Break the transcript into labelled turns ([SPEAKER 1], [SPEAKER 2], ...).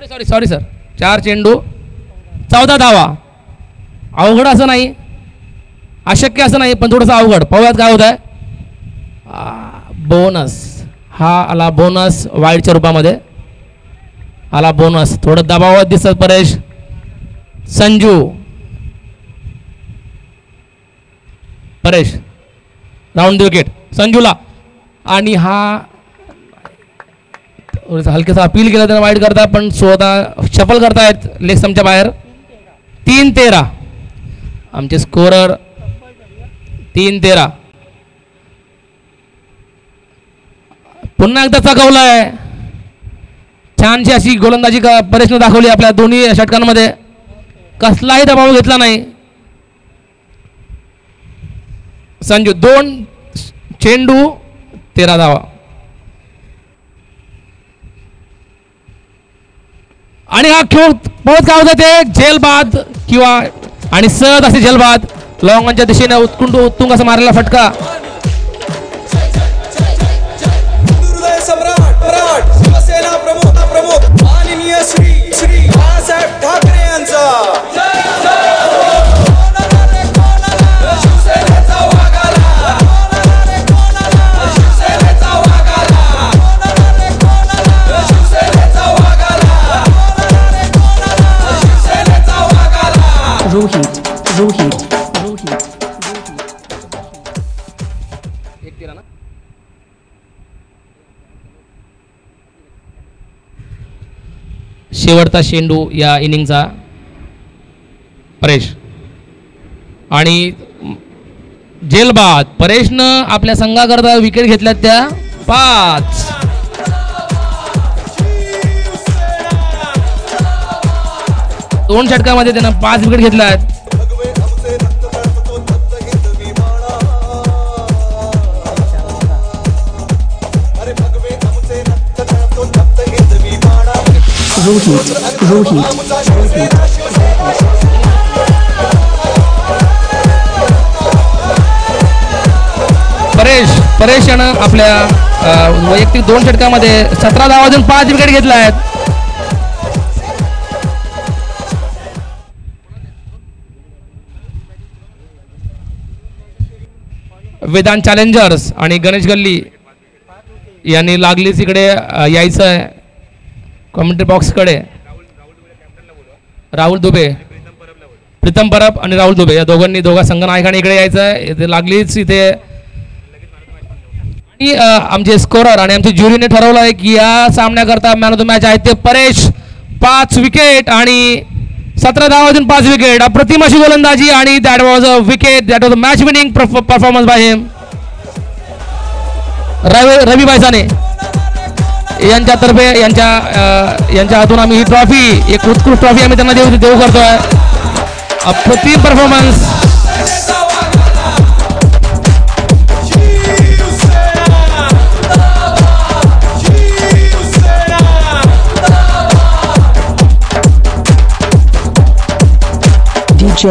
[SPEAKER 1] Sorry sir, 4 चेंडू 14 धावा. अवघड असं नाही, अशक्य असं नाही, पण थोडंसं अवघड. पाहूयात काय होत आहे. बोनस हा आला, बोनस वाईडच्या रूपामध्ये आला बोनस. थोडं दबावात दिसत परेश. संजू, परेश राऊंड विकेट संजूला. आणि हा हलकेसा अपील केलं त्यानं वाईड करता, पण स्वतः शफल करतायत लेग स्टंपच्या बाहेर. 3-13 आमचे स्कोरर. 3-13 पुन्हा एकदा चकवलंय. छानशी अशी गोलंदाजी परेशनं दाखवली आपल्या दोन्ही षटकांमध्ये. कसलाही दबाव घेतला नाही. संजू 2 चेंडू 13 धावा. आणि हा खेळ बहुत काय होतं ते झेलबाद किंवा आणि सहज असे झेलबाद लॉंगच्या दिशेने उत्तुंग असा मारलेला फटका.
[SPEAKER 2] शिवसेना प्रमुख माननीय श्री बाळासाहेब ठाकरे यांचा.
[SPEAKER 3] रोहित
[SPEAKER 1] शेवटचा चेंडू या इनिंगचा परेश. आणि झेलबाद परेशनं आपल्या संघाकरता विकेट घेतल्यात त्या 5. दोन षटकामध्ये त्यानं 5 विकेट घेतल्या आहेत. परेश यानं आपल्या वैयक्तिक 2 षटकामध्ये 17 धावातून 5 विकेट घेतल्या आहेत. वेदांत चॅलेंजर्स आणि गणेश गल्ली यांनी लागलीच इकडे यायचं आहे कॉमेंट्री बॉक्सकडे. राहुल दुबे, प्रीतम परब आणि राहुल दुबे या दोघा संघनायकांनी इकडे यायचं आहे. इथे लागलीच इथे आमचे स्कोरर आणि आमच्या ज्युरीने ठरवलं आहे की या सामन्याकरता मॅन ऑफ द मॅच आहेत ते परेश. 5 विकेट आणि 17 धावातून 5 विकेट. अप्रतिम अशी गोलंदाजी आणि that was a wicket. That was a match winning performance by him. Ravi बायसाने यांच्यातर्फे यांच्या हातून आम्ही ही ट्रॉफी, एक उत्कृष्ट ट्रॉफी आम्ही त्यांना देऊ करतोय. अप्रतिम परफॉर्मन्स.
[SPEAKER 3] DJ